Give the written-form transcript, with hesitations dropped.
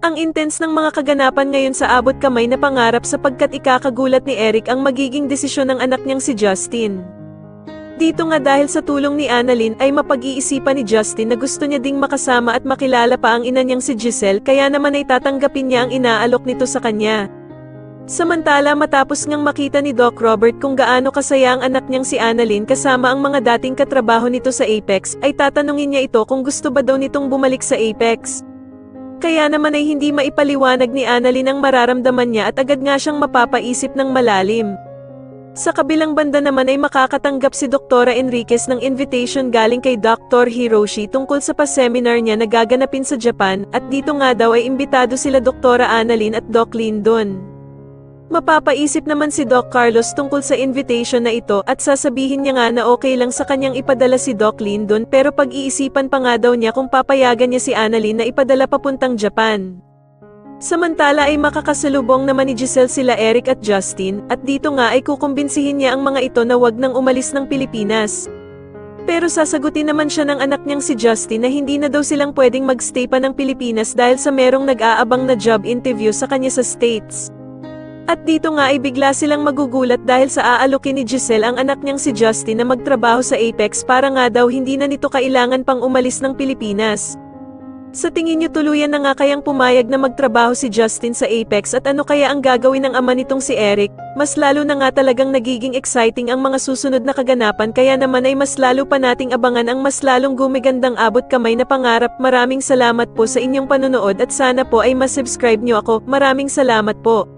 Ang intense ng mga kaganapan ngayon sa abot kamay na pangarap sapagkat ikakagulat ni Eric ang magiging desisyon ng anak niyang si Justin. Dito nga dahil sa tulong ni Annalyn ay mapag-iisipan ni Justin na gusto niya ding makasama at makilala pa ang ina niyang si Giselle kaya naman ay tatanggapin niya ang inaalok nito sa kanya. Samantala matapos ngang makita ni Doc Robert kung gaano kasaya ang anak niyang si Annalyn kasama ang mga dating katrabaho nito sa Apex, ay tatanungin niya ito kung gusto ba daw nitong bumalik sa Apex. Kaya naman ay hindi maipaliwanag ni Annalyn ang mararamdaman niya at agad nga siyang mapapaisip ng malalim. Sa kabilang banda naman ay makakatanggap si Dr. Enriquez ng invitation galing kay Dr. Hiroshi tungkol sa pa-seminar niya na gaganapin sa Japan, at dito nga daw ay imbitado sila Dr. Annalyn at Doc Lyndon. Mapapaisip naman si Doc Carlos tungkol sa invitation na ito at sasabihin niya nga na okay lang sa kanyang ipadala si Doc Lyndon pero pag-iisipan pa nga daw niya kung papayagan niya si Annalyn na ipadala papuntang Japan. Samantala ay makakasalubong naman ni Giselle sila Eric at Justin, at dito nga ay kukumbinsihin niya ang mga ito na wag nang umalis ng Pilipinas. Pero sasagutin naman siya ng anak niyang si Justin na hindi na daw silang pwedeng magstay pa ng Pilipinas dahil sa merong nag-aabang na job interview sa kanya sa States. At dito nga ay bigla silang magugulat dahil sa aalokin ni Giselle ang anak niyang si Justin na magtrabaho sa Apex para nga daw hindi na nito kailangan pang umalis ng Pilipinas. Sa tingin niyo tuluyan na nga kayang pumayag na magtrabaho si Justin sa Apex at ano kaya ang gagawin ng ama nitong si Eric? Mas lalo na nga talagang nagiging exciting ang mga susunod na kaganapan kaya naman ay mas lalo pa nating abangan ang mas lalong gumigandang abot kamay na pangarap. Maraming salamat po sa inyong panunood at sana po ay masubscribe niyo ako. Maraming salamat po.